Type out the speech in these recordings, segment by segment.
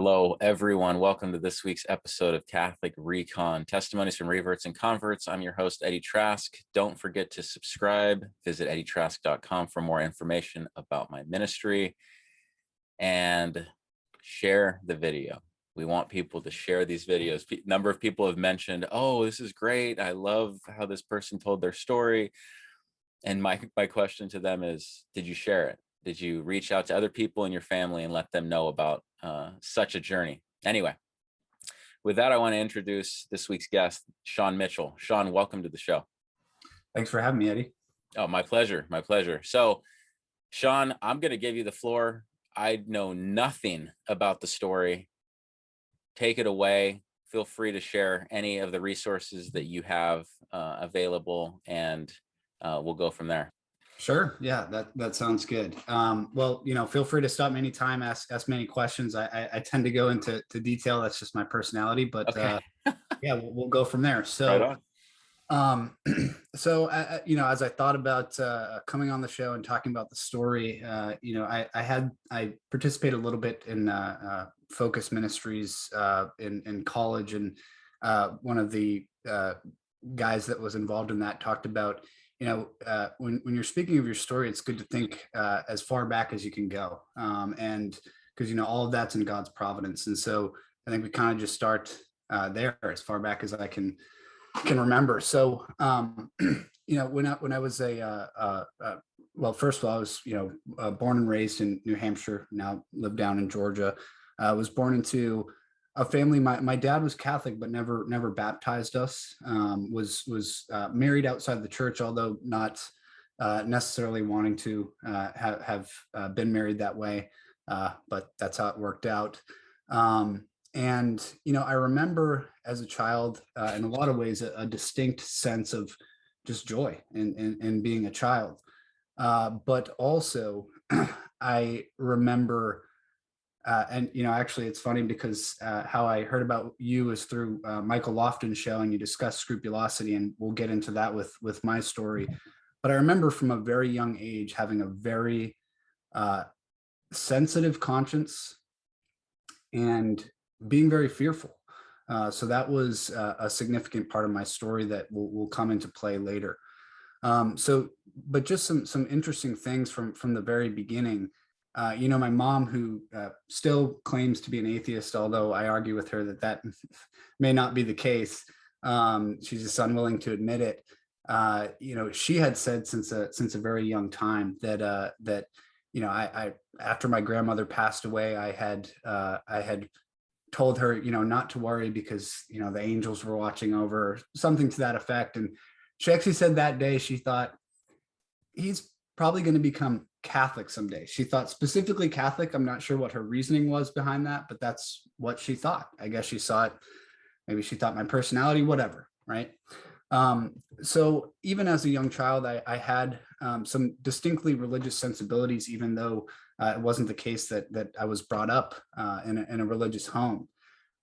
Hello, everyone. Welcome to this week's episode of Catholic ReCon, Testimonies from Reverts and Converts. I'm your host, Eddie Trask. Don't forget to subscribe. Visit eddietrask.com for more information about my ministry and share the video. We want people to share these videos. Number of people have mentioned, oh, this is great. I love how this person told their story. And my question to them is, did you share it? Did you reach out to other people in your family and let them know about such a journey? Anyway, with that, I want to introduce this week's guest, Sean Mitchell. Sean, welcome to the show. Thanks for having me, Eddie. Oh, my pleasure. My pleasure. So, Sean, I'm going to give you the floor. I know nothing about the story. Take it away. Feel free to share any of the resources that you have available, and we'll go from there. Sure. Yeah, that sounds good. Well, feel free to stop me anytime, ask many questions. I tend to go into detail. That's just my personality, but okay. Yeah, we'll go from there. So, right as I thought about coming on the show and talking about the story, I participated a little bit in Focus Ministries in college, and one of the guys that was involved in that talked about, when you're speaking of your story, it's good to think as far back as you can go. And because, all of that's in God's providence. And so I think we kind of just start there as far back as I can remember. So, when I was well, first of all, I was, born and raised in New Hampshire, now live down in Georgia. I was born into a family. My dad was Catholic, but never baptized us. Was married outside the church, although not necessarily wanting to have been married that way. But that's how it worked out. And I remember as a child, in a lot of ways, a distinct sense of just joy in being a child. But also, I remember. Actually, it's funny because how I heard about you is through Michael Lofton's show, and you discussed scrupulosity, and we'll get into that with my story. But I remember from a very young age having a very sensitive conscience and being very fearful. So that was a significant part of my story that will come into play later. But just some interesting things from the very beginning. My mom, who still claims to be an atheist, although I argue with her that may not be the case. She's just unwilling to admit it. She had said since a very young time that I after my grandmother passed away, I had told her, not to worry because, the angels were watching over, something to that effect. And she actually said that day she thought he's probably going to become Catholic someday. She thought specifically Catholic. I'm not sure what her reasoning was behind that, but that's what she thought. I guess she saw it. Maybe she thought my personality, whatever. Right. So even as a young child, I had some distinctly religious sensibilities, even though it wasn't the case that I was brought up in a religious home.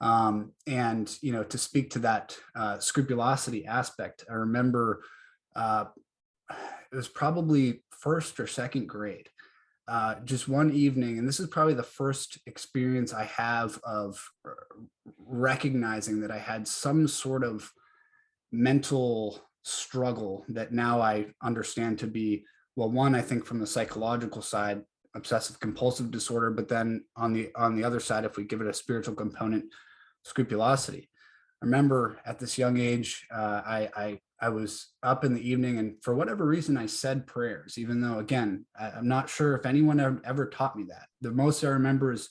And, to speak to that scrupulosity aspect, I remember it was probably first or second grade, just one evening. And this is probably the first experience I have of recognizing that I had some sort of mental struggle that now I understand to be, well, one, I think from the psychological side, obsessive compulsive disorder, but then on the other side, if we give it a spiritual component, scrupulosity. I remember at this young age, I was up in the evening, and for whatever reason, I said prayers, even though, again, I'm not sure if anyone ever taught me that. The most I remember is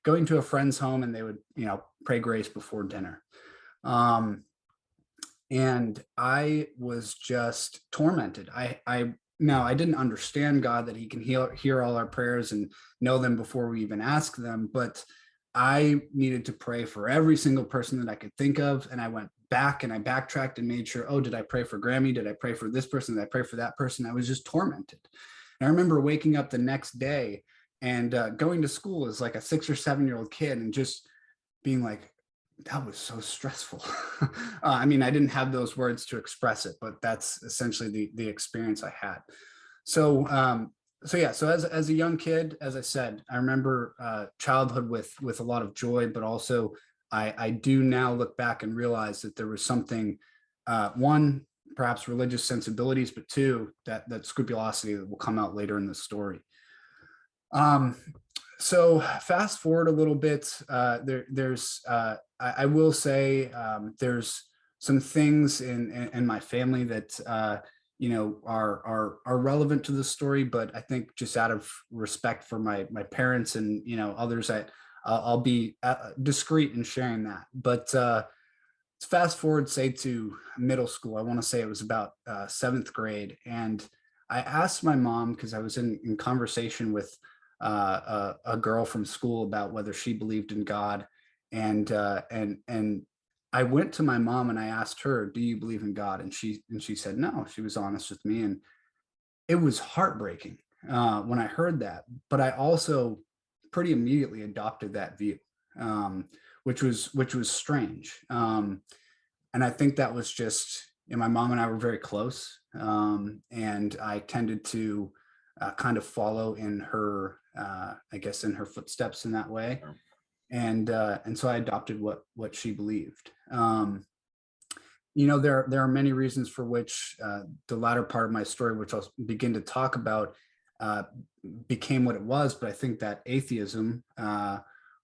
going to a friend's home, and they would, pray grace before dinner. And I was just tormented. Now, I didn't understand God, that he can hear all our prayers and know them before we even ask them, but I needed to pray for every single person that I could think of. And I went back and I backtracked and made sure, did I pray for Grammy? Did I pray for this person? Did I pray for that person? I was just tormented. And I remember waking up the next day and going to school as like a 6 or 7-year-old kid and just being like, that was so stressful. I didn't have those words to express it, but that's essentially the experience I had. So So as a young kid, as I said, I remember childhood with a lot of joy, but also I do now look back and realize that there was something, one, perhaps religious sensibilities, but two, that scrupulosity that will come out later in the story. Um, so fast forward a little bit, I will say, there's some things in my family that are relevant to the story, but I think just out of respect for my parents and others, I'll be discreet in sharing that. But fast forward, say, to middle school. I want to say it was about seventh grade, and I asked my mom, because I was in conversation with a girl from school about whether she believed in God, and I went to my mom and I asked her, "Do you believe in God?" And she said no. She was honest with me, and it was heartbreaking when I heard that. But I also pretty immediately adopted that view, um, which was strange. And I think that was just, my mom and I were very close, and I tended to kind of follow in her, I guess, in her footsteps in that way. Sure. And so I adopted what she believed. There are many reasons for which the latter part of my story, which I'll begin to talk about, uh, became what it was. But I think that atheism,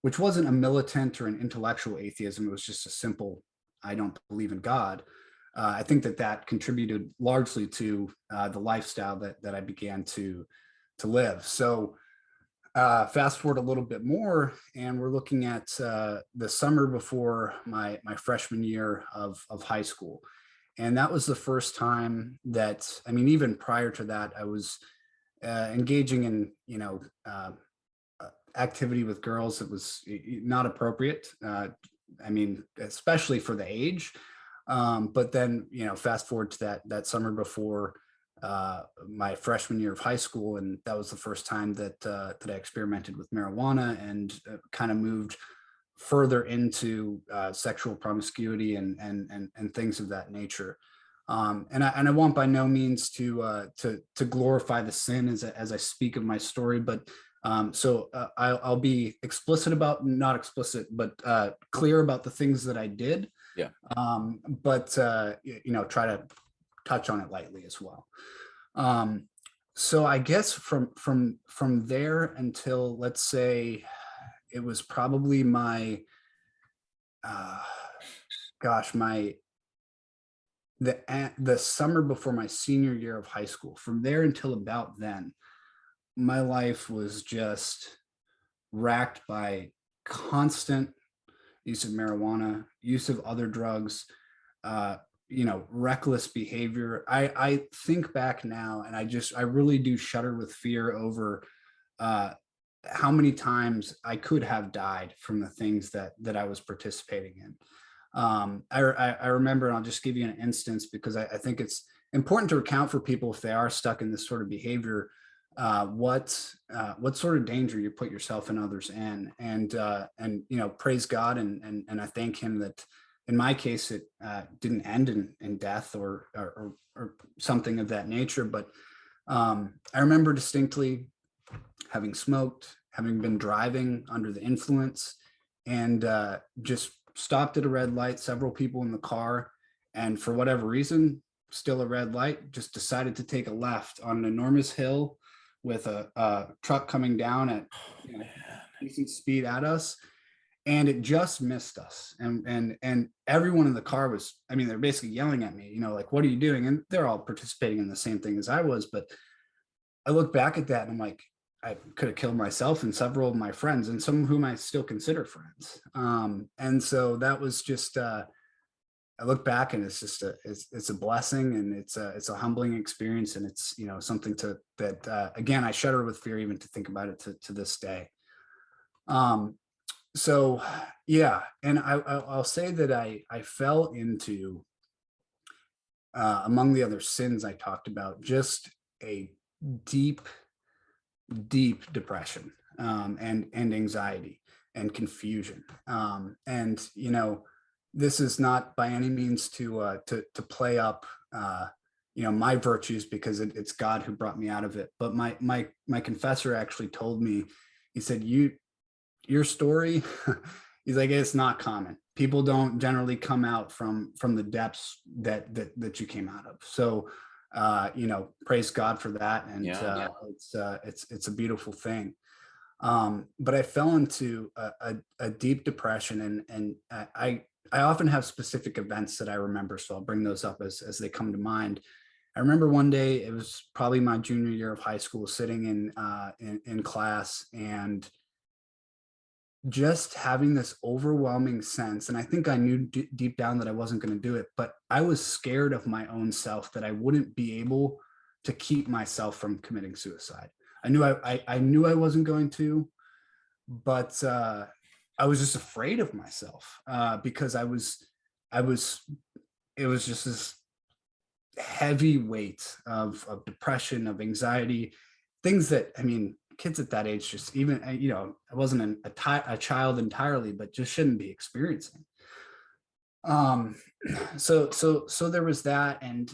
which wasn't a militant or an intellectual atheism, it was just a simple, I don't believe in God. I think that contributed largely to the lifestyle that I began to live. So fast forward a little bit more, and we're looking at the summer before my freshman year of high school, and that was the first time that, I mean, even prior to that, I was engaging in activity with girls that was not appropriate. I mean, especially for the age. But then, fast forward to that summer before my freshman year of high school, and that was the first time that I experimented with marijuana, and kind of moved further into sexual promiscuity and things of that nature. And I want by no means to glorify the sin as I speak of my story, but so I'll be explicit about, not explicit, but clear about the things that I did. Yeah. But try to touch on it lightly as well. So I guess from there until, let's say, it was probably my gosh my the summer before my senior year of high school. From there until about then, my life was just racked by constant use of marijuana, use of other drugs, reckless behavior. I think back now, and I really do shudder with fear over how many times I could have died from the things that I was participating in. I remember, and I'll just give you an instance, because I think it's important to recount for people, if they are stuck in this sort of behavior, what sort of danger you put yourself and others in. And praise God, and I thank Him that in my case it didn't end in death or something of that nature. But I remember distinctly having smoked, having been driving under the influence, and just stopped at a red light, several people in the car, and for whatever reason, still a red light, just decided to take a left on an enormous hill with a truck coming down at decent speed at us, and it just missed us. And everyone in the car was, I mean, they're basically yelling at me, like, "What are you doing?" And they're all participating in the same thing as I was. But I look back at that and I'm like, I could have killed myself and several of my friends, and some of whom I still consider friends. And so that was just, I look back and it's just it's a blessing, and it's a humbling experience. And it's, something that again, I shudder with fear even to think about it to this day. So yeah, and I'll say that I fell into, among the other sins I talked about, just a deep depression, and anxiety and confusion. And this is not by any means to play up my virtues, because it's God who brought me out of it. But my confessor actually told me, he said, your story, he's like, it's not common. People don't generally come out from the depths that you came out of. So, praise God for that. And it's a beautiful thing. But I fell into a deep depression, and I often have specific events that I remember. So I'll bring those up as they come to mind. I remember one day, it was probably my junior year of high school, sitting in class, and just having this overwhelming sense. And I think I knew deep down that I wasn't going to do it, but I was scared of my own self, that I wouldn't be able to keep myself from committing suicide. I knew I wasn't going to, but I was just afraid of myself, because it was just this heavy weight of depression, of anxiety, things that, I mean, kids at that age, just even, I wasn't a child entirely, but just shouldn't be experiencing. So there was that. And,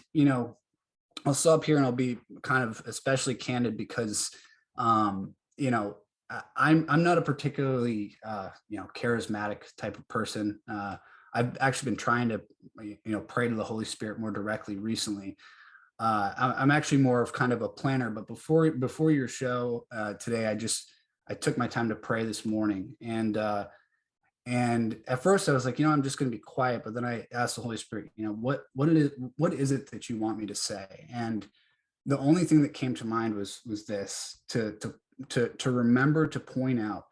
I'll stop here, and I'll be kind of especially candid, because, I'm not a particularly, charismatic type of person. I've actually been trying to, pray to the Holy Spirit more directly recently. I'm actually more of kind of a planner, but before your show today, I took my time to pray this morning, and at first I was like, I'm just going to be quiet, but then I asked the Holy Spirit, what is it that you want me to say? And the only thing that came to mind was this, to remember to point out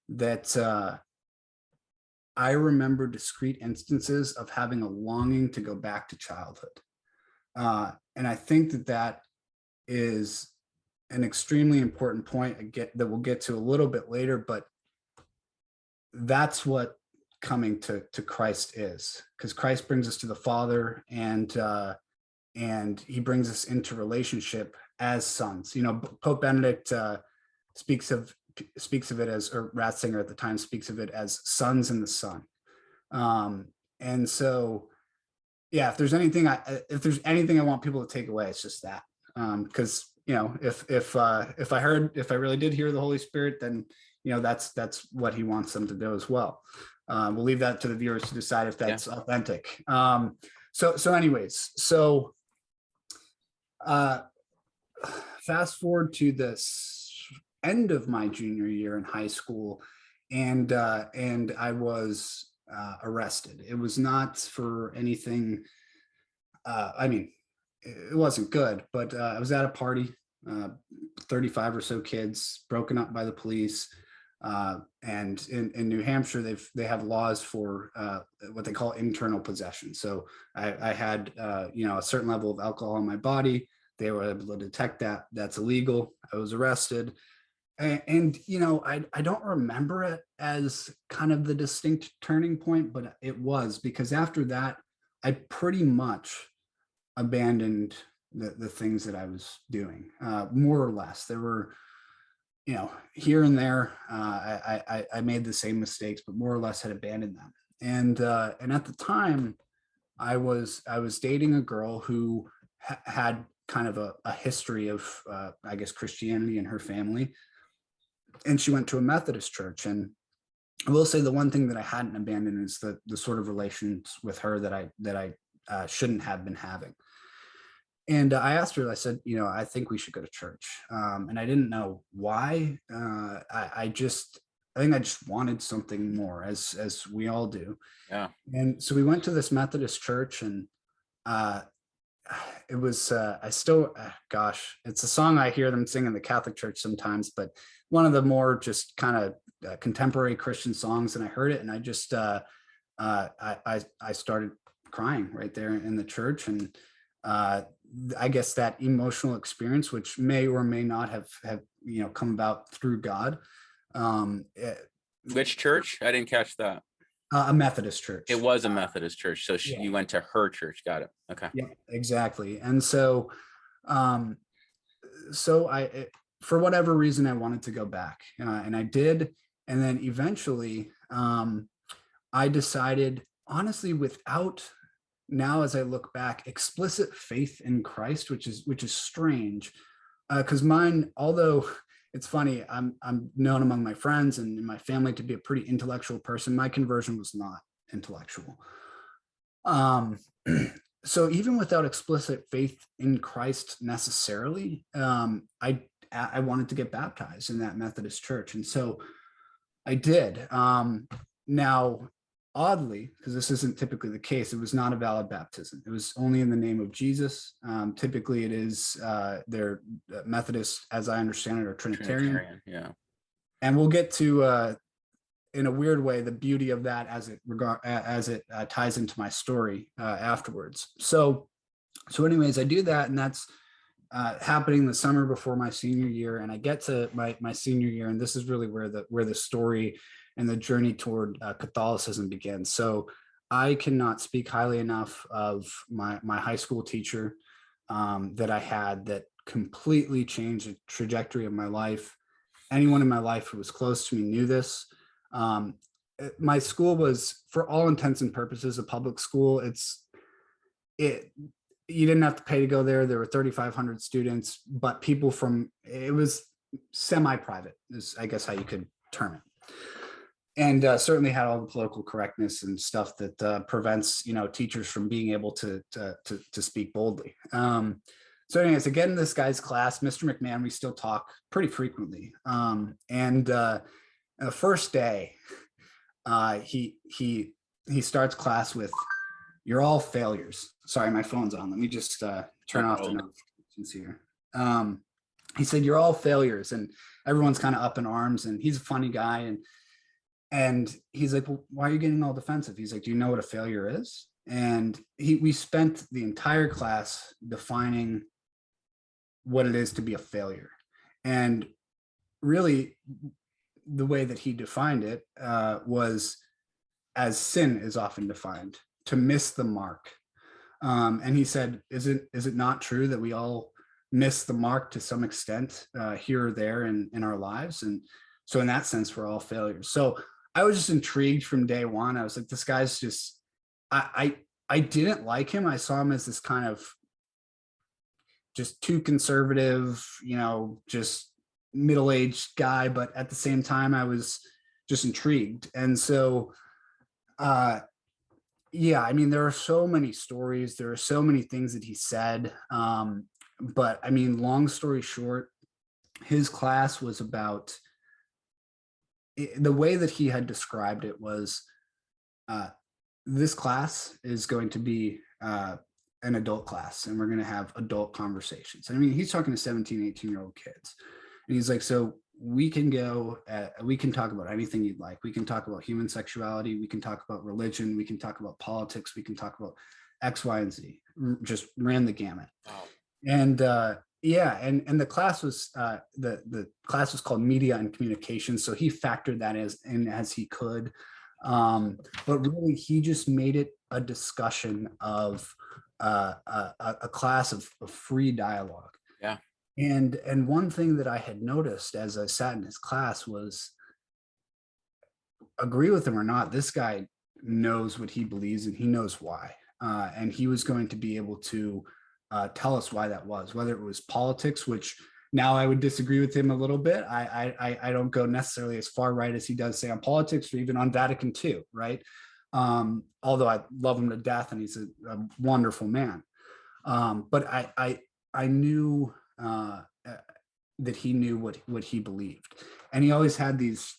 that I remember discrete instances of having a longing to go back to childhood. And I think that is an extremely important point that we'll get to a little bit later, but that's what coming to Christ is, because Christ brings us to the Father, and he brings us into relationship as sons. Pope Benedict speaks of it as, or Ratzinger at the time speaks of it as, sons in the Son. And so, yeah, if there's anything I want people to take away, it's just that, because if I really did hear the Holy Spirit, then that's what he wants them to do as well. We'll leave that to the viewers to decide if that's authentic. So anyways, fast forward to this end of my junior year in high school, and I was arrested. It was not for anything. I mean, it wasn't good, but I was at a party, 35 or so kids, broken up by the police. And in New Hampshire, they have laws for what they call internal possession. So I had a certain level of alcohol in my body. They were able to detect that. That's illegal. I was arrested. And I don't remember it as kind of the distinct turning point, but it was, because after that, I pretty much abandoned the things that I was doing, more or less. There were, here and there, I made the same mistakes, but more or less had abandoned them. And at the time, I was dating a girl who had kind of a history of, I guess, Christianity in her family. And she went to a Methodist church. And I will say the one thing that I hadn't abandoned is the sort of relations with her that I shouldn't have been having. And I asked her, I said, I think we should go to church. And I didn't know why. I think I just wanted something more, as we all do. Yeah. And so we went to this Methodist church, and it was, gosh, it's a song I hear them sing in the Catholic church sometimes, but one of the more just kind of contemporary Christian songs. And I heard it, and I just, I started crying right there in the church. And I guess that emotional experience, which may or may not have come about through God. Which church? I didn't catch that. A Methodist church. It was a Methodist church. So you went to her church. Got it. Okay. Yeah, exactly. And so, for whatever reason, I wanted to go back, and I did. And then eventually, I decided, honestly, without now as I look back, explicit faith in Christ, which is strange, because mine, although it's funny, I'm known among my friends and in my family to be a pretty intellectual person. My conversion was not intellectual. So even without explicit faith in Christ necessarily, I wanted to get baptized in that Methodist church, and so I did. Now, oddly, because this isn't typically the case, it was not a valid baptism. It was only in the name of Jesus. Typically, it is they're Methodist, as I understand it, or Trinitarian. Yeah. And we'll get to, in a weird way, the beauty of that as it ties into my story afterwards. So anyways, I do that, and that's happening the summer before my senior year. And I get to my senior year, and this is really where the story and the journey toward Catholicism begins. So I cannot speak highly enough of my high school teacher that I had, that completely changed the trajectory of my life. Anyone in my life who was close to me knew this. My school was, for all intents and purposes, a public school. You didn't have to pay to go there. There were 3,500 students, but it was semi-private, is I guess how you could term it. And certainly had all the political correctness and stuff that prevents, teachers from being able to speak boldly. So anyways, again, this guy's class, Mr. McMahon, we still talk pretty frequently. And the first day, he starts class with, "You're all failures." Sorry, my phone's on. Let me just turn off the notifications here. He said, "You're all failures," and everyone's kind of up in arms. And he's a funny guy, and he's like, "Well, why are you getting all defensive?" He's like, "Do you know what a failure is?" And we spent the entire class defining what it is to be a failure. And really, the way that he defined it was as sin is often defined, to miss the mark. And he said, is it not true that we all miss the mark to some extent here or there in our lives? And so in that sense, we're all failures. So I was just intrigued from day one. I was like, this guy's just, I didn't like him. I saw him as this kind of just too conservative, just middle-aged guy. But at the same time, I was just intrigued. And so, yeah, I mean, there are so many stories. There are so many things that he said. But I mean, long story short, his class was about, the way that he had described it was, this class is going to be an adult class, and we're going to have adult conversations. I mean, he's talking to 17, 18-year-old kids. And he's like, so we can talk about anything you'd like. We can talk about human sexuality. We can talk about religion. We can talk about politics. We can talk about X, Y, and Z. Just ran the gamut. Wow. And yeah, and the class was the class was called Media and Communication. So he factored that as he could. But really, he just made it a discussion of a class of free dialogue. Yeah. And one thing that I had noticed as I sat in his class was, agree with him or not, this guy knows what he believes, and he knows why. And he was going to be able to tell us why that was, whether it was politics, which now I would disagree with him a little bit. I don't go necessarily as far right as he does say on politics, or even on Vatican II, right? Although I love him to death, and he's a wonderful man. But I knew that he knew what he believed. And he always had these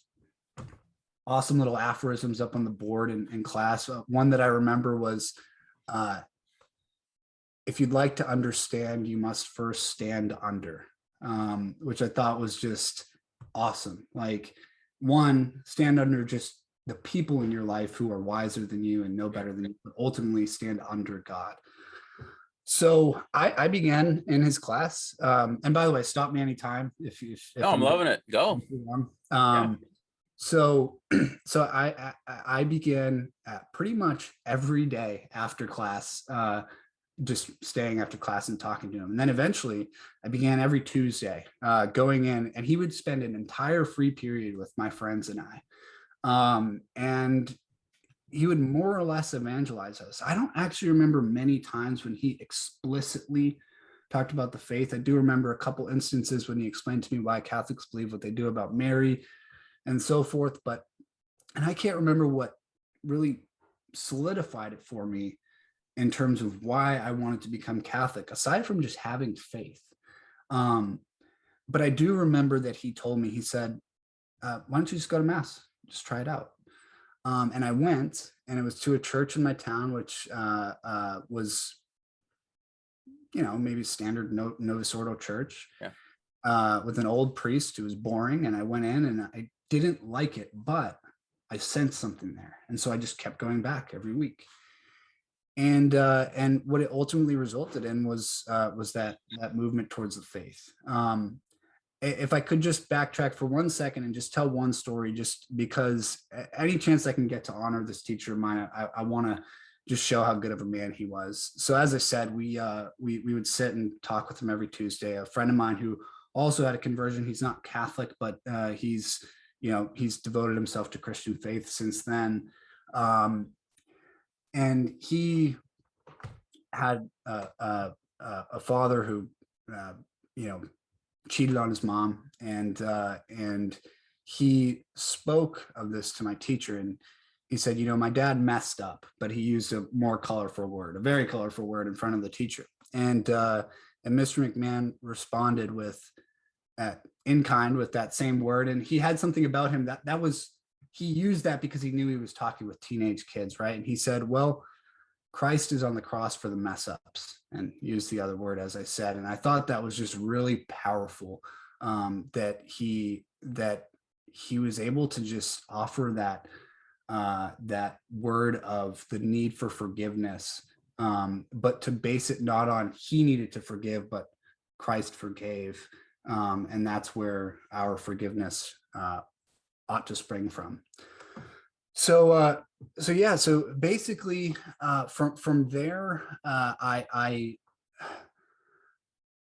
awesome little aphorisms up on the board in class. One that I remember was, if you'd like to understand, you must first stand under, which I thought was just awesome. Like, one, stand under just the people in your life who are wiser than you and know better than you, but ultimately stand under God. So I began in his class. And by the way, stop me anytime if no, I'm loving it. Go. So I began pretty much every day after class, just staying after class and talking to him. And then eventually I began every Tuesday going in, and he would spend an entire free period with my friends and I. And he would more or less evangelize us. I don't actually remember many times when he explicitly talked about the faith. I do remember a couple instances when he explained to me why Catholics believe what they do about Mary and so forth, and I can't remember what really solidified it for me in terms of why I wanted to become Catholic, aside from just having faith. But I do remember that he told me, he said, why don't you just go to mass? Just try it out. And I went, and it was to a church in my town, which was, maybe standard Novus Ordo church, with an old priest who was boring. And I went in and I didn't like it, but I sensed something there. And so I just kept going back every week. And what it ultimately resulted in was that movement towards the faith. If I could just backtrack for 1 second and just tell one story, just because any chance I can get to honor this teacher of mine, I want to just show how good of a man he was. So as I said, we would sit and talk with him every Tuesday. A friend of mine who also had a conversion. He's not Catholic, but he's devoted himself to Christian faith since then. And he had a father who, cheated on his mom, and he spoke of this to my teacher, and he said, my dad messed up, but he used a more colorful word, a very colorful word, in front of the teacher. And Mr. McMahon responded with, in kind, with that same word. And he had something about him that was, he used that because he knew he was talking with teenage kids, right? And he said, well, Christ is on the cross for the mess ups, and used the other word, as I said. And I thought that was just really powerful, that he was able to just offer that word of the need for forgiveness, but to base it not on he needed to forgive, but Christ forgave. And that's where our forgiveness ought to spring from. So basically, from there, I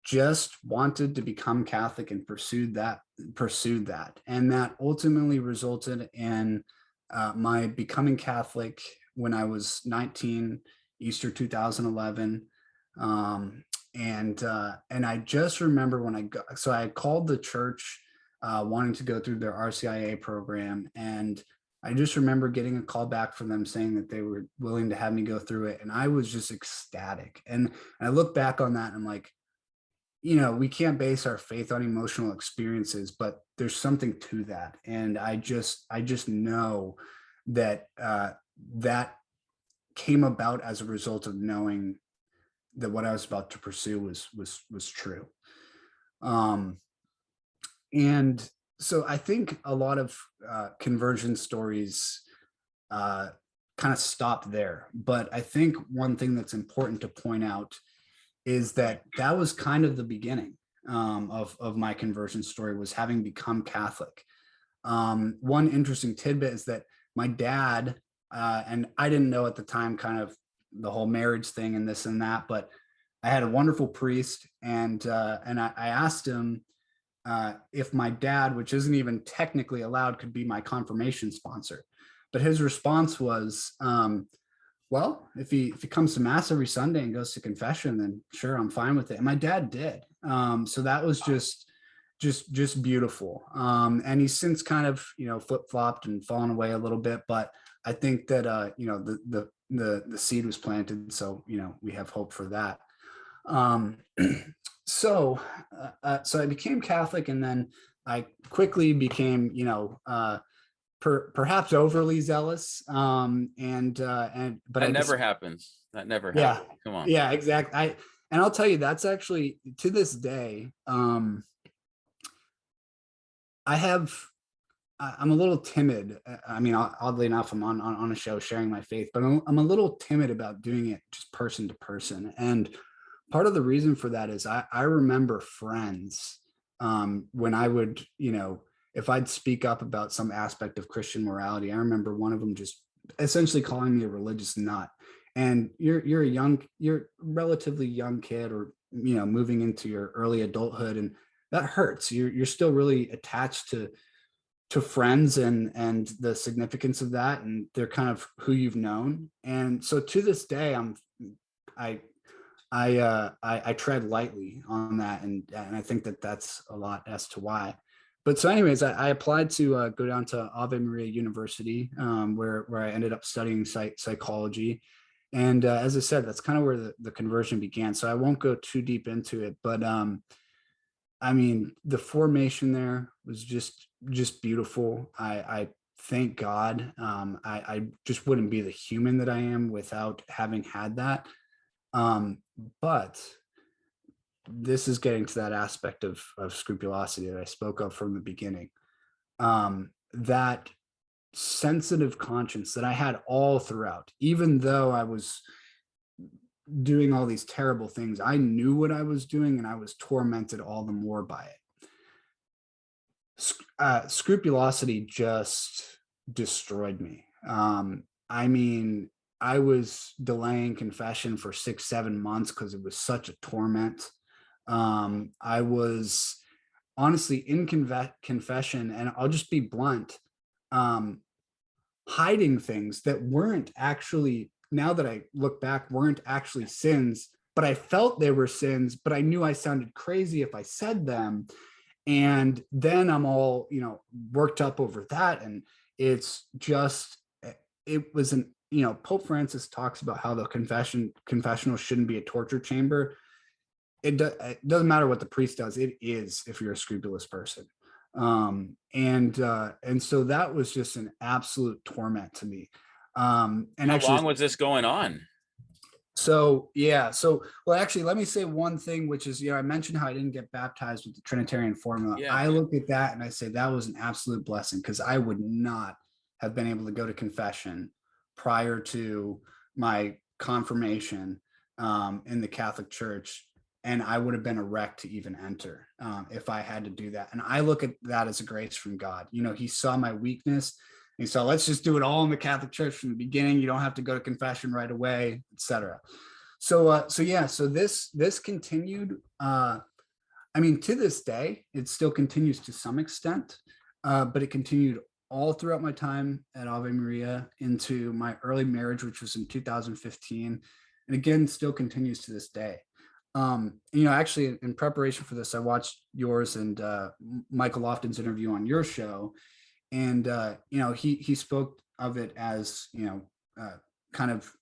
just wanted to become Catholic and pursued that, and that ultimately resulted in my becoming Catholic when I was 19, Easter 2011. And I just remember when I called the church, wanting to go through their RCIA program, and I just remember getting a call back from them saying that they were willing to have me go through it. And I was just ecstatic. And I look back on that and I'm like, we can't base our faith on emotional experiences, but there's something to that. And I just know that that came about as a result of knowing that what I was about to pursue was true. And so I think a lot of conversion stories kind of stop there. But I think one thing that's important to point out is that was kind of the beginning of my conversion story, was having become Catholic. One interesting tidbit is that my dad, and I didn't know at the time kind of the whole marriage thing and this and that, but I had a wonderful priest, and I asked him if my dad, which isn't even technically allowed, could be my confirmation sponsor. But his response was, well, if he comes to mass every Sunday and goes to confession, then sure, I'm fine with it. And my dad did. So that was just beautiful. And he's since kind of, flip-flopped and fallen away a little bit, but I think that, the seed was planted. So, we have hope for that. So I became Catholic, and then I quickly became, perhaps overly zealous. But that never happens. That never yeah, happens. Come on. Yeah, exactly. And I'll tell you, that's actually, to this day, I'm a little timid. I mean, oddly enough, I'm on a show sharing my faith, but I'm a little timid about doing it just person to person. And part of the reason for that is I remember friends, when I would, if I'd speak up about some aspect of Christian morality, I remember one of them just essentially calling me a religious nut. And you're a relatively young kid, or, moving into your early adulthood, and that hurts. You're still really attached to to friends and the significance of that, and they're kind of who you've known. And so to this day, I tread lightly on that, and I think that that's a lot as to why. But so anyways, I applied to go down to Ave Maria University, where I ended up studying psychology. And as I said, that's kind of where the conversion began. So I won't go too deep into it, but I mean, the formation there was just beautiful. I thank God. I just wouldn't be the human that I am without having had that. But this is getting to that aspect of scrupulosity that I spoke of from the beginning. That sensitive conscience that I had all throughout, even though I was doing all these terrible things, I knew what I was doing, and I was tormented all the more by it. Scrupulosity just destroyed me. I mean, I was delaying confession for 6-7 months because it was such a torment. I was honestly in confession, and I'll just be blunt, hiding things that weren't actually, now that I look back, weren't actually sins, but I felt they were sins, but I knew I sounded crazy if I said them. And then I'm all, worked up over that. And it's just, it was an, Pope Francis talks about how the confessional shouldn't be a torture chamber. It doesn't matter what the priest does. It is, if you're a scrupulous person. And so that was just an absolute torment to me. And how actually, long was this going on? So, yeah. So, well, actually, let me say one thing, which is, I mentioned how I didn't get baptized with the Trinitarian formula. Yeah. I look at that and I say that was an absolute blessing, because I would not have been able to go to confession prior to my confirmation in the Catholic Church. And I would have been a wreck to even enter if I had to do that. And I look at that as a grace from God. He saw my weakness. And so let's just do it all in the Catholic Church from the beginning. You don't have to go to confession right away, etc. So this continued. I mean, to this day, it still continues to some extent, but it continued all throughout my time at Ave Maria into my early marriage, which was in 2015, and again, still continues to this day. Actually, in preparation for this, I watched yours and Michael Lofton's interview on your show. And, he spoke of it as, kind of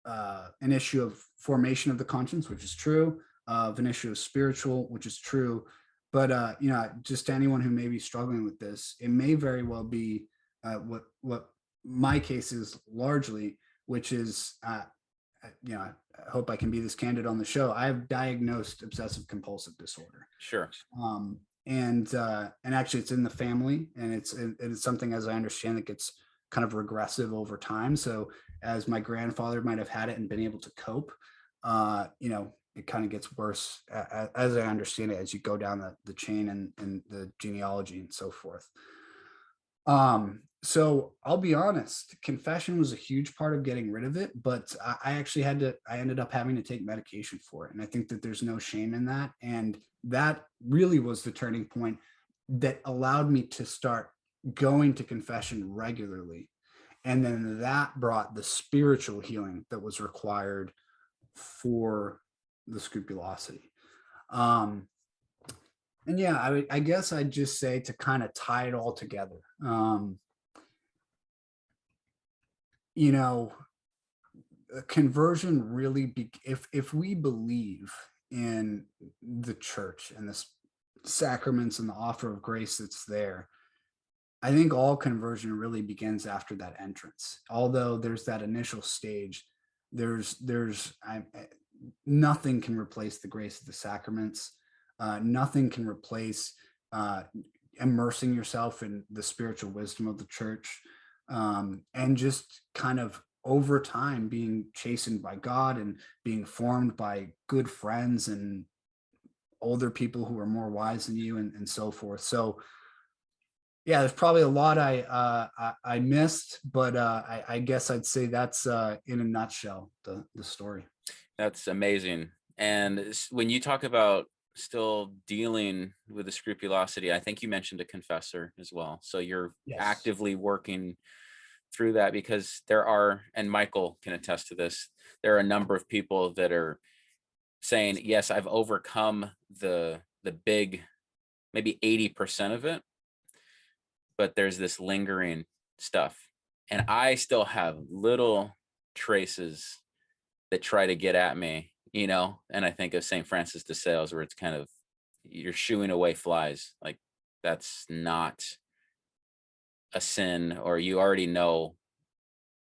an issue of formation of the conscience, which is true, of an issue of spiritual, which is true. But, just to anyone who may be struggling with this, it may very well be what my case is largely, which is, I hope I can be this candid on the show. I have diagnosed obsessive compulsive disorder. Sure. And actually it's in the family, and it's something, as I understand, that gets kind of regressive over time. So as my grandfather might have had it and been able to cope, it kind of gets worse, as I understand it, as you go down the chain and the genealogy and so forth. So I'll be honest, confession was a huge part of getting rid of it, but I ended up having to take medication for it. And I think that there's no shame in that. And that really was the turning point that allowed me to start going to confession regularly. And then that brought the spiritual healing that was required for the scrupulosity. And yeah, I guess I'd just say, to kind of tie it all together, conversion really, if we believe in the church and the sacraments and the offer of grace that's there, I think all conversion really begins after that entrance. Although there's that initial stage, nothing can replace the grace of the sacraments. Nothing can replace immersing yourself in the spiritual wisdom of the church, and just kind of over time being chastened by God and being formed by good friends and older people who are more wise than you, and so forth. So yeah, there's probably a lot I missed, but I guess I'd say that's in a nutshell the story. That's amazing. And when you talk about still dealing with the scrupulosity. I think you mentioned a confessor as well. So you're Yes. actively working through that, because there are, and Michael can attest to this, there are a number of people that are saying, yes, I've overcome the big, maybe 80% of it, but there's this lingering stuff. And I still have little traces that try to get at me, and I think of St. Francis de Sales, where it's kind of, you're shooing away flies. Like, that's not a sin, or you already know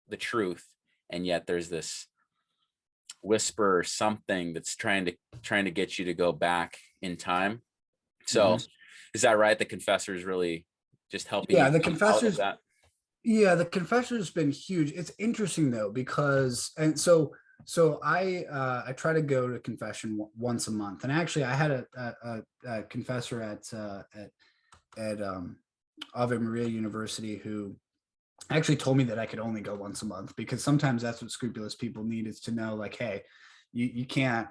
the truth, and yet there's this whisper or something that's trying to get you to go back in time. So is that right? The confessor is really just helping you The come out of confessors. that? Yeah, the confessor has been huge. It's interesting though, because so I try to go to confession once a month, and actually I had a confessor at Ave Maria University who actually told me that I could only go once a month, because sometimes that's what scrupulous people need, is to know, like, hey, you can't,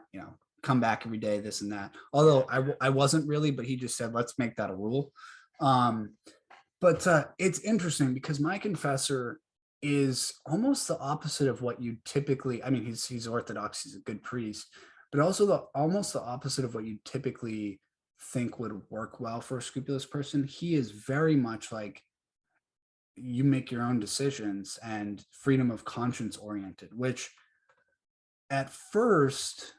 come back every day, this and that. Although I wasn't really, but he just said, let's make that a rule. But it's interesting because my confessor is almost the opposite of what you typically, I mean, he's Orthodox, he's a good priest, but also almost the opposite of what you typically think would work well for a scrupulous person. He is very much like, you make your own decisions and freedom of conscience oriented, which at first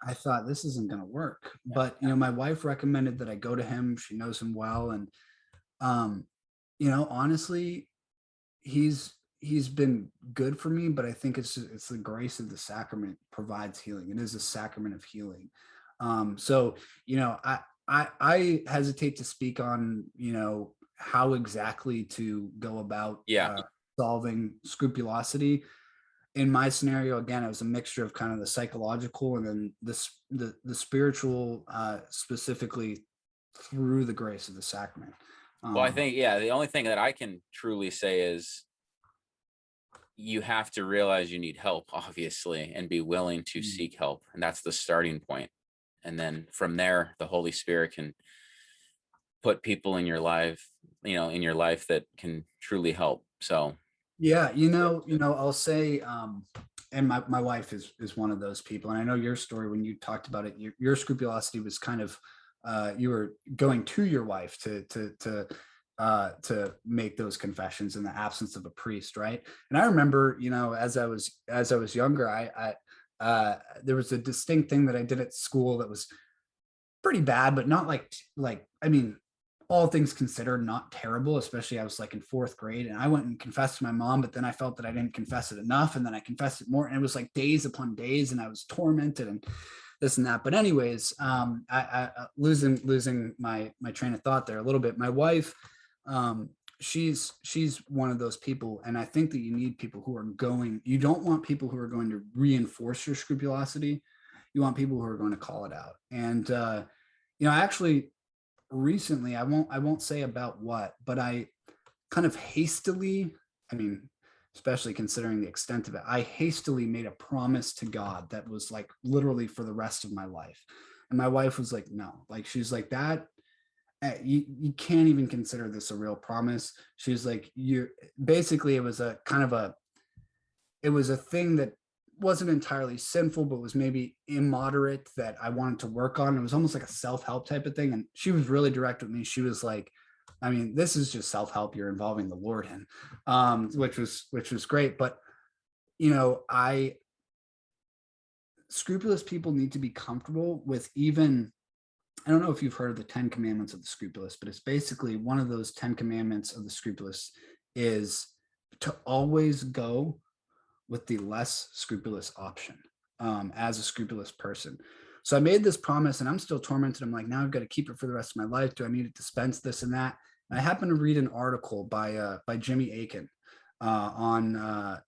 I thought, this isn't going to work. But, my wife recommended that I go to him. She knows him well. And, honestly, he's been good for me, but I think it's the grace of the sacrament provides healing. It is a sacrament of healing. So, I hesitate to speak on, how exactly to go about solving scrupulosity. In my scenario, again, it was a mixture of kind of the psychological and then the spiritual, specifically through the grace of the sacrament. Well, I think, the only thing that I can truly say is you have to realize you need help, obviously, and be willing to seek help. And that's the starting point. And then from there, the Holy Spirit can put people in your life, that can truly help. So yeah, I'll say, and my wife is one of those people. And I know your story, when you talked about it, your scrupulosity was kind of, you were going to your wife to make those confessions in the absence of a priest, right? And I remember, as I was younger, I there was a distinct thing that I did at school that was pretty bad, but not like I mean, all things considered, not terrible. Especially I was like in fourth grade, and I went and confessed to my mom, but then I felt that I didn't confess it enough, and then I confessed it more, and it was like days upon days, and I was tormented and this and that. But anyways, I losing my train of thought there a little bit. My wife, she's one of those people, and I think that you need people who are going. You don't want people who are going to reinforce your scrupulosity. You want people who are going to call it out. And actually, recently, I won't say about what, but I kind of hastily, I mean, especially considering the extent of it, I hastily made a promise to God that was like literally for the rest of my life. And my wife was like, no, like, she's like, that you can't even consider this a real promise. She was like, you basically, it was a kind of it was a thing that wasn't entirely sinful, but was maybe immoderate, that I wanted to work on. It was almost like a self-help type of thing. And she was really direct with me. She was like, I mean, this is just self-help you're involving the Lord in, which was great. But, scrupulous people need to be comfortable with, even, I don't know if you've heard of the 10 commandments of the scrupulous, but it's basically one of those 10 commandments of the scrupulous is to always go with the less scrupulous option, as a scrupulous person. So I made this promise, and I'm still tormented. I'm like, now I've got to keep it for the rest of my life. Do I need to dispense this and that? And I happened to read an article by Jimmy Akin, on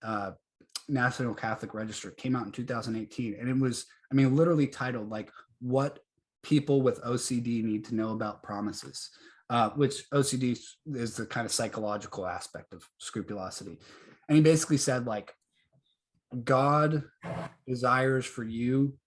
National Catholic Register. It came out in 2018, and it was, I mean, literally titled like, what people with OCD need to know about promises, which OCD is the kind of psychological aspect of scrupulosity. And he basically said, like, God desires for you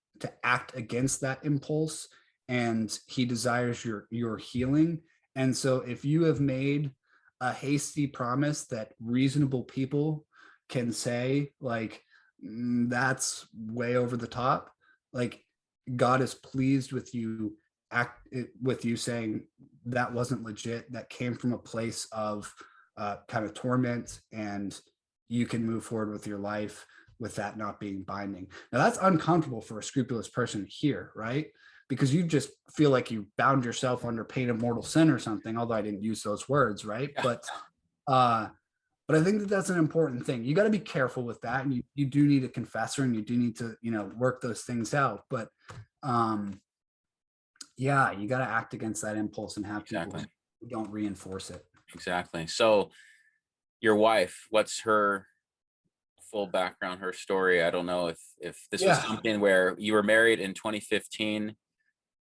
act against that impulse, and he desires your healing. And so if you have made a hasty promise that reasonable people can say, like, that's way over the top, like, God is pleased with you, with you saying that wasn't legit, that came from a place of kind of torment, and you can move forward with your life with that not being binding. Now that's uncomfortable for a scrupulous person here, right? Because you just feel like you bound yourself under pain of mortal sin or something, although I didn't use those words, right? Yeah. But I think that that's an important thing. You got to be careful with that, and you do need a confessor, and you do need to, work those things out. But yeah, you got to act against that impulse and have people Exactly. who don't reinforce it. Exactly. So your wife, what's her full background, her story? I don't know if this was Yeah. something where you were married in 2015.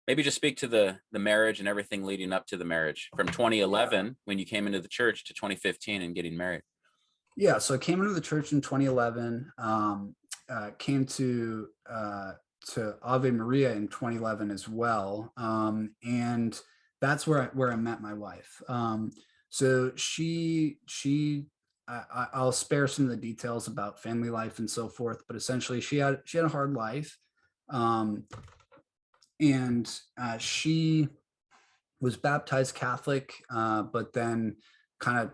Maybe just speak to the marriage and everything leading up to the marriage from 2011 when you came into the church to 2015 and getting married. Yeah, so I came into the church in 2011. Came to Ave Maria in 2011 as well, and that's where I met my wife. So I'll spare some of the details about family life and so forth, but essentially she had a hard life, and she was baptized Catholic, but then kind of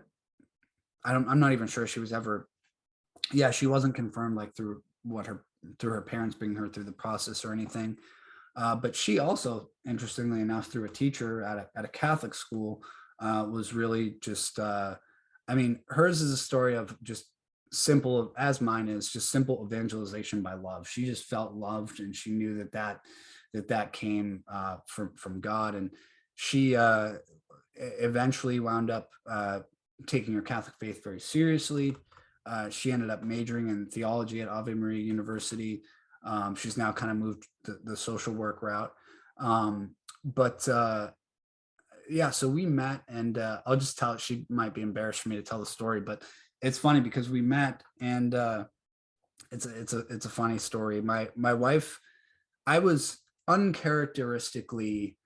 I'm not even sure she was ever, yeah, she wasn't confirmed like through her parents bringing her through the process or anything. But she also, interestingly enough, through a teacher at a Catholic school, was really just, I mean, hers is a story of just simple, as mine is, just simple evangelization by love. She just felt loved, and she knew that came from God. And she eventually wound up taking her Catholic faith very seriously. She ended up majoring in theology at Ave Maria University. She's now kind of moved the social work route. But yeah, so we met, and I'll just tell it. She might be embarrassed for me to tell the story, but it's funny because we met, and it's a funny story. My wife, I was uncharacteristically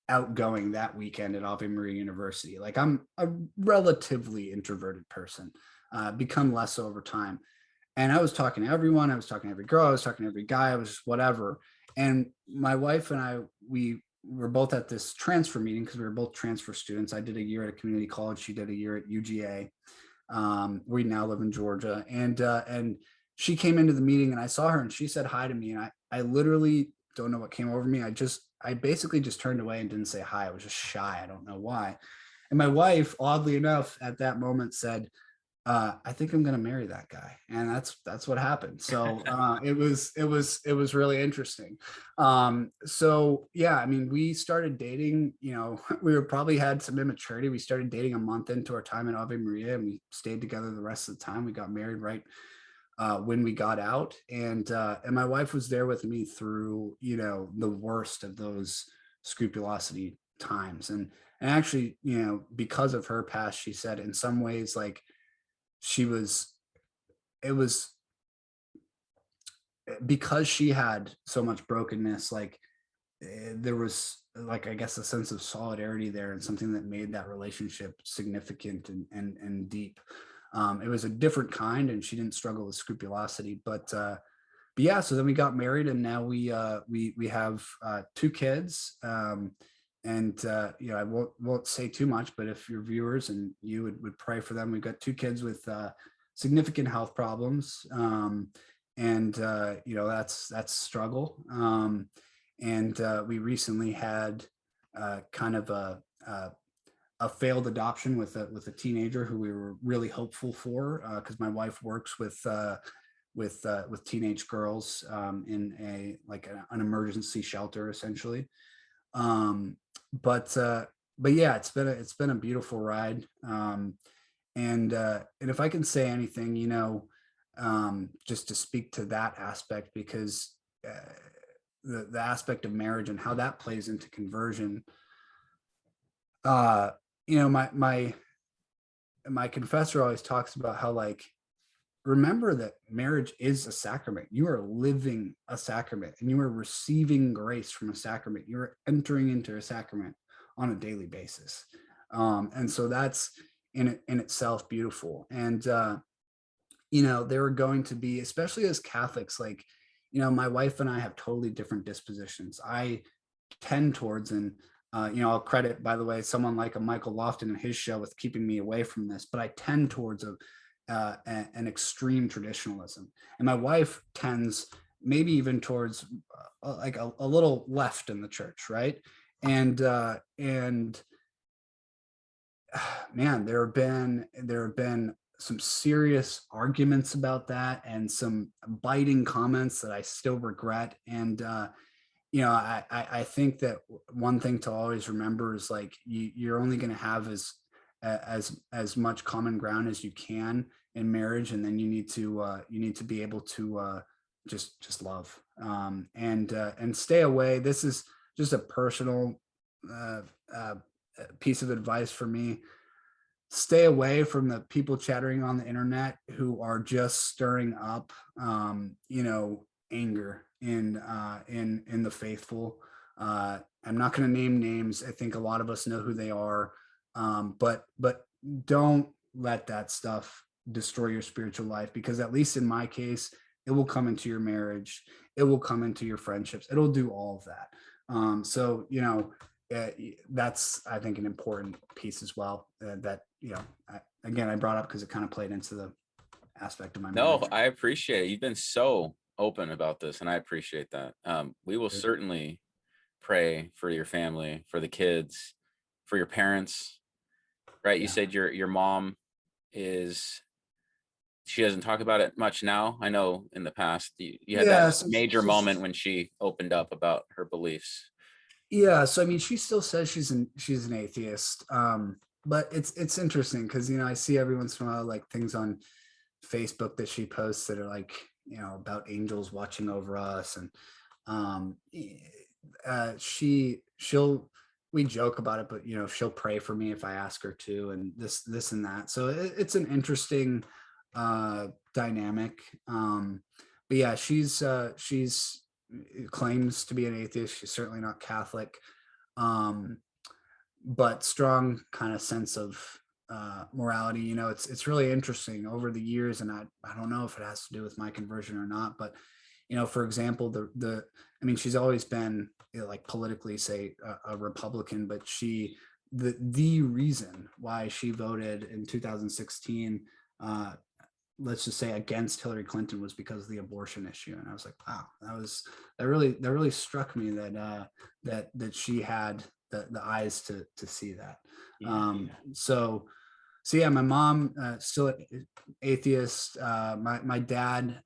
outgoing that weekend at Ave Maria University. Like, I'm a relatively introverted person, become less so over time. And I was talking to everyone. I was talking to every girl. I was talking to every guy. I was just whatever. And my wife and I, we were both at this transfer meeting because we were both transfer students. I did a year at a community college. She did a year at UGA. We now live in Georgia. And she came into the meeting, and I saw her, and she said hi to me. And I literally don't know what came over me. I basically just turned away and didn't say hi. I was just shy. I don't know why. And my wife, oddly enough, at that moment said, I think I'm going to marry that guy. And that's what happened. So it was really interesting. So yeah, I mean, we started dating, we were probably had some immaturity. We started dating a month into our time at Ave Maria, and we stayed together the rest of the time. We got married right when we got out, and my wife was there with me through, the worst of those scrupulosity times. And actually, because of her past, she said in some ways, like, it was because she had so much brokenness, like, there was, like, I guess, a sense of solidarity there, and something that made that relationship significant and deep. It was a different kind, and she didn't struggle with scrupulosity, but yeah, so then we got married, and now we have 2 kids. And I won't say too much, but if your viewers and you would pray for them, we've got 2 kids with significant health problems, and that's struggle. And we recently had kind of a failed adoption with a teenager who we were really hopeful for, because my wife works with teenage girls in an emergency shelter, essentially. But yeah, it's been a beautiful ride. And if I can say anything, just to speak to that aspect, because the aspect of marriage and how that plays into conversion, my confessor always talks about how, like, remember that marriage is a sacrament. You are living a sacrament, and you are receiving grace from a sacrament. You're entering into a sacrament on a daily basis. And so that's in itself beautiful. And there are going to be, especially as Catholics, like, my wife and I have totally different dispositions. I tend towards, and I'll credit, by the way, someone like a Michael Lofton and his show with keeping me away from this, but I tend towards an extreme traditionalism, and my wife tends maybe even towards like a little left in the church, right? And man, there have been some serious arguments about that, and some biting comments that I still regret. And I think that one thing to always remember is, like, you're only going to have as much common ground as you can in marriage, and then you need to be able to just love, and stay away. This is just a personal uh, uh, piece of advice for me. Stay away from the people chattering on the internet who are just stirring up anger in the faithful. I'm not going to name names. I think a lot of us know who they are. But don't let that stuff destroy your spiritual life, because at least in my case, it will come into your marriage, it will come into your friendships, it'll do all of that. That's, I think, an important piece as well, that again, I brought up because it kind of played into the aspect of my marriage. No, I appreciate it. You've been so open about this, and I appreciate that. We will certainly pray for your family, for the kids, for your parents, right? You Yeah. said your mom she doesn't talk about it much now. I know in the past you had that So major moment when she opened up about her beliefs. yeah, so I mean, she still says she's an atheist. But it's interesting because I see every once in a while, like, things on Facebook that she posts that are like, about angels watching over us. And she'll we joke about it, but she'll pray for me if I ask her to, and this and that. So it's an interesting dynamic. But yeah, she's claims to be an atheist. She's certainly not Catholic. Um, but strong kind of sense of morality. It's really interesting over the years, and I don't know if it has to do with my conversion or not, but for example, I mean, she's always been, like, politically, say, a Republican, but the reason why she voted in 2016, let's just say, against Hillary Clinton, was because of the abortion issue. And I was like, wow, that really struck me, that she had the eyes to see that. So yeah, my mom, still atheist. My dad,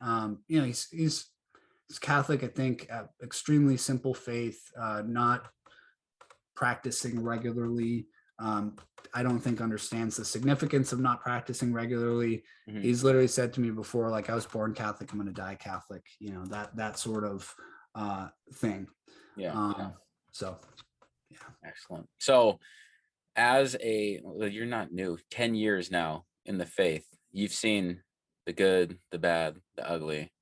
he's Catholic, I think, extremely simple faith, not practicing regularly. I don't think understands the significance of not practicing regularly. Mhm. He's literally said to me before, like, I was born Catholic, I'm going to die Catholic, that sort of thing. Yeah. So yeah. Excellent. So you're not new, 10 years now in the faith, you've seen the good, the bad, the ugly.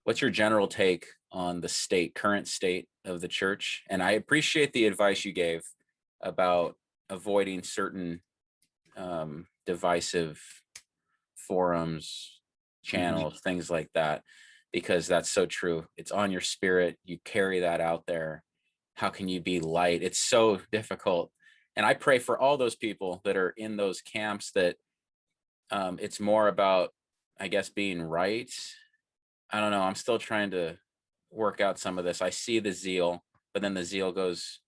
What's your general take on the current state of the church? And I appreciate the advice you gave about avoiding certain divisive forums, channels, things like that, because that's so true. It's on your spirit. You carry that out there. How can you be light? It's so difficult. And I pray for all those people that are in those camps that it's more about, I guess, being right. I don't know. I'm still trying to work out some of this. I see the zeal, but then the zeal goes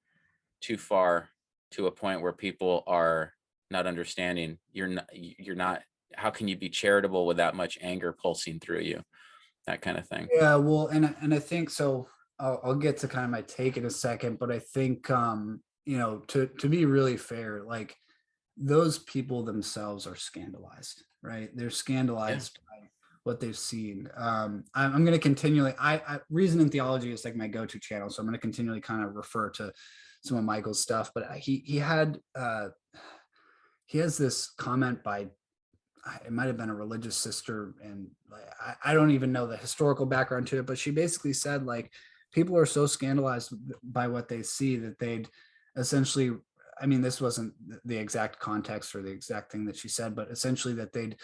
too far to a point where people are not understanding. You're not, how can you be charitable with that much anger pulsing through you? That kind of thing. Yeah, well, and I think so. I'll get to kind of my take in a second, but I think, to be really fair, like, those people themselves are scandalized, right? They're Yeah. scandalized by what they've seen. I'm going to continually, Reason and Theology is like my go-to channel, so I'm going to continually kind of refer to some of Michael's stuff. But he has this comment by it might have been a religious sister, and I don't even know the historical background to it, but she basically said, like, people are so scandalized by what they see that they'd essentially, I mean, this wasn't the exact context or the exact thing that she said, but essentially that they'd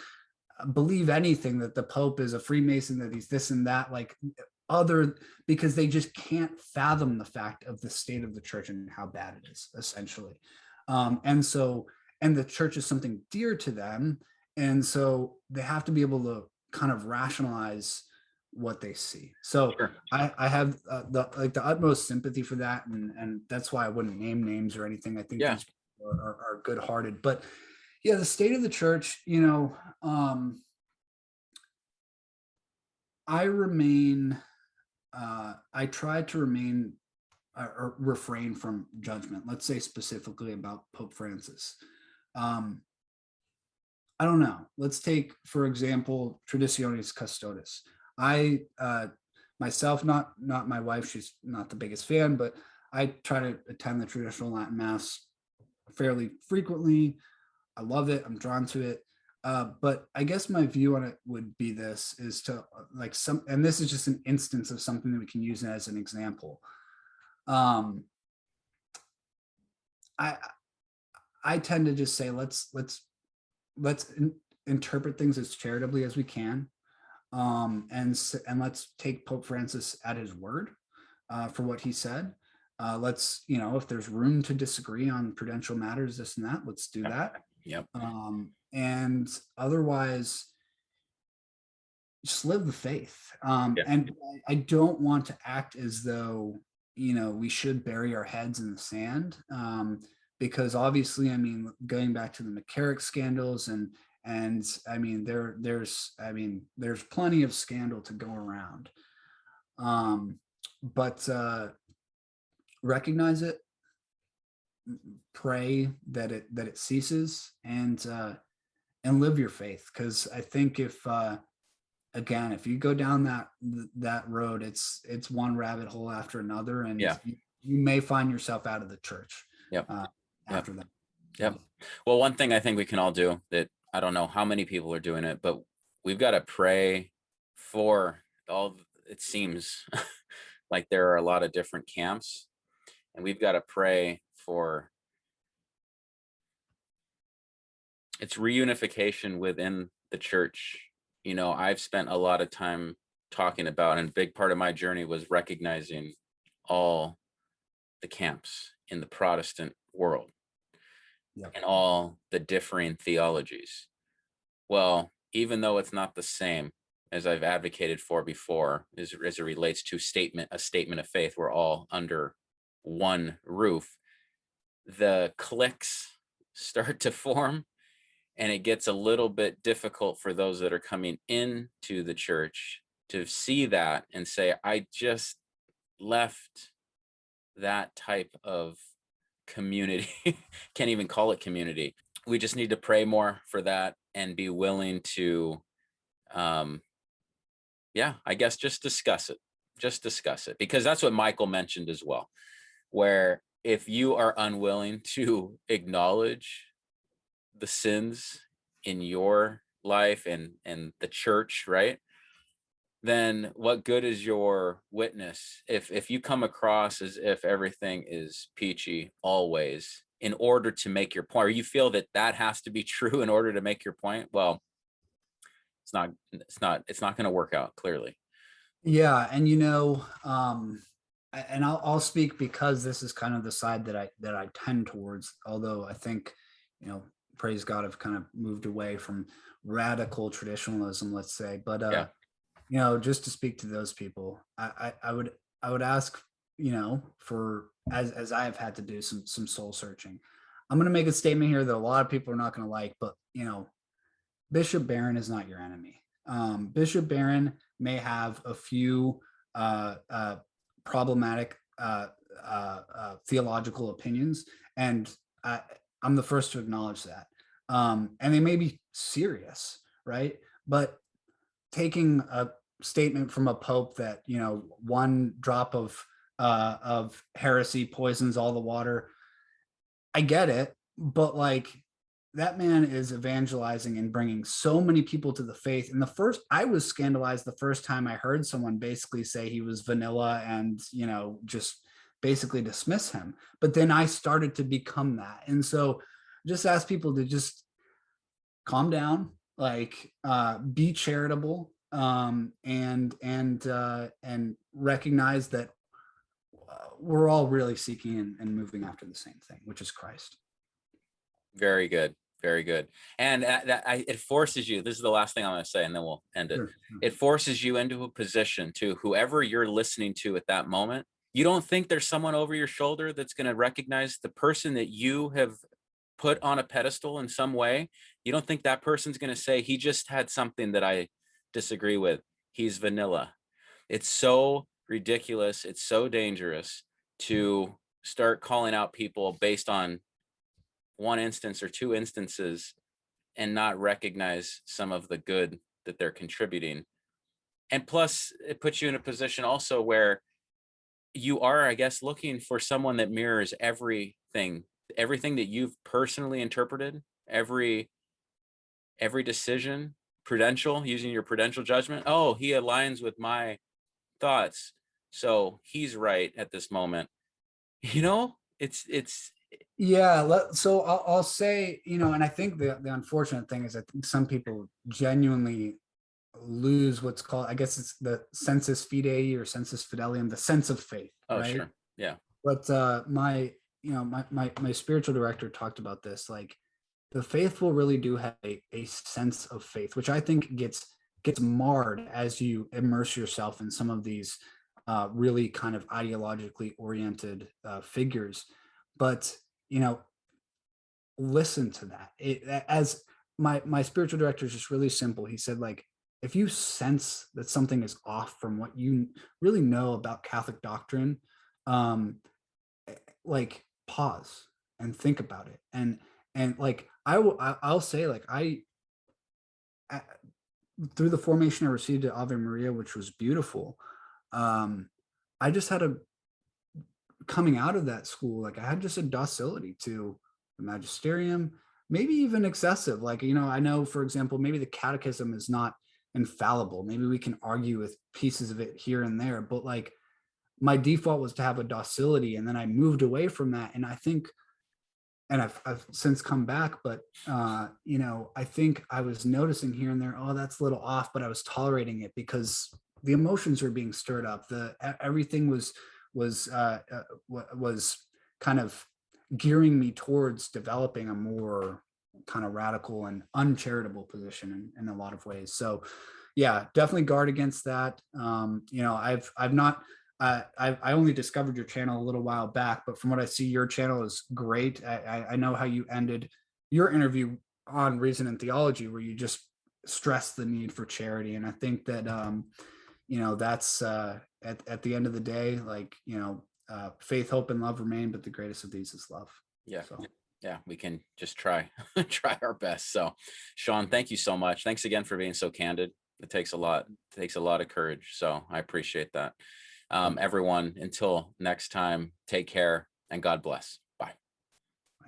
believe anything, that the Pope is a Freemason, that he's this and that, like other, because they just can't fathom the fact of the state of the church and how bad it is, essentially. And so, and the church is something dear to them. And so they have to be able to kind of rationalize what they see. So Sure. I have the utmost sympathy for that, and that's why I wouldn't name names or anything. I think Yeah. these people are good-hearted, but yeah, the state of the church, you know, I remain, I try to remain or refrain from judgment. Let's say specifically about Pope Francis. Um, I don't know. Let's take, for example, Traditionis Custodes. I myself, not my wife, she's not the biggest fan, but I try to attend the traditional Latin Mass fairly frequently. I love it. I'm drawn to it. But I guess my view on it would be this, is to like some, and this is just an instance of something that we can use as an example. Um, I I tend to just say let's interpret things as charitably as we can, and let's take Pope Francis at his word for what he said. Let's, you know, if there's room to disagree on prudential matters, this and that, let's do that. Yep. And otherwise, just live the faith. Yeah. And I don't want to act as though, you know, we should bury our heads in the sand, because obviously, I mean, going back to the McCarrick scandals, and I mean, there's plenty of scandal to go around. But recognize it, pray that it ceases, and live your faith. Because I think if again, if you go down that road, it's one rabbit hole after another, and Yeah. you may find yourself out of the church. Yep. After that. Yep. Well, one thing I think we can all do, that I don't know how many people are doing it, but we've got to pray for all. It seems like there are a lot of different camps, and we've got to pray for its reunification within the church. You know, I've spent a lot of time talking about, and a big part of my journey was recognizing all the camps in the Protestant world. Yep. And all the differing theologies. Well, even though it's not the same, as I've advocated for before, as it relates to a statement of faith, we're all under one roof, the cliques start to form, and it gets a little bit difficult for those that are coming into the church to see that and say, I just left that type of community. Can't even call it community. We just need to pray more for that and be willing to I guess just discuss it, because that's what Michael mentioned as well, where if you are unwilling to acknowledge the sins in your life and the church, right, then what good is your witness if you come across as if everything is peachy always in order to make your point, or you feel that has to be true in order to make your point? Well, it's not going to work out, clearly. Yeah, and you know, and I'll speak because this is kind of the side that I tend towards. Although I think, you know, praise God, I've kind of moved away from radical traditionalism, let's say. But Yeah. you know, just to speak to those people, I would ask, you know, for as I have had to do some soul searching. I'm going to make a statement here that a lot of people are not going to like, but you know, Bishop Barron is not your enemy. Bishop Barron may have a few problematic theological opinions, and I'm the first to acknowledge that. And they may be serious, right? But taking a statement from a pope that, you know, one drop of heresy poisons all the water, I get it, but like, that man is evangelizing and bringing so many people to the faith. And I was scandalized the first time I heard someone basically say he was vanilla and, just basically dismiss him. But then I started to become that. And so just ask people to just calm down, like be charitable, and recognize that we're all really seeking and moving after the same thing, which is Christ. Very good. Very good. And it forces you, this is the last thing I'm going to say, and then we'll end it. Sure. It forces you into a position to whoever you're listening to at that moment. You don't think there's someone over your shoulder that's going to recognize the person that you have put on a pedestal in some way. You don't think that person's going to say, he just had something that I disagree with. He's vanilla. It's so ridiculous. It's so dangerous to start calling out people based on one instance or two instances and not recognize some of the good that they're contributing. And plus, it puts you in a position also where you are, I guess, looking for someone that mirrors everything that you've personally interpreted, every decision, using your prudential judgment. Oh, he aligns with my thoughts, so he's right at this moment. It's Yeah, so I'll say, and I think the unfortunate thing is I think some people genuinely lose what's called, I guess it's the sensus fidei or sensus fidelium, the sense of faith. oh, right? sure. Yeah. But my spiritual director talked about this, like the faithful really do have a sense of faith, which I think gets marred as you immerse yourself in some of these really kind of ideologically oriented figures. But listen to that. As my spiritual director is just really simple. He said, like, if you sense that something is off from what you really know about Catholic doctrine, like pause and think about it. And like I'll say, like, through the formation I received at Ave Maria, which was beautiful, I just had a coming out of that school, like I had just a docility to the magisterium, maybe even excessive. Like, I know, for example, maybe the catechism is not infallible. Maybe we can argue with pieces of it here and there, but like my default was to have a docility. And then I moved away from that. And I think, and I've since come back, but I think I was noticing here and there, oh, that's a little off, but I was tolerating it because the emotions were being stirred up. Everything was kind of gearing me towards developing a more kind of radical and uncharitable position in a lot of ways. So yeah, definitely guard against that. I've not, I only discovered your channel a little while back, but from what I see, your channel is great. I know how you ended your interview on Reason and Theology, where you just stressed the need for charity. And I think that, that's at the end of the day, like, faith, hope, and love remain, but the greatest of these is love. Yeah. So. Yeah, we can just try our best. So Sean, thank you so much. Thanks again for being so candid. It takes a lot of courage. So I appreciate that. Everyone, until next time, take care and God bless.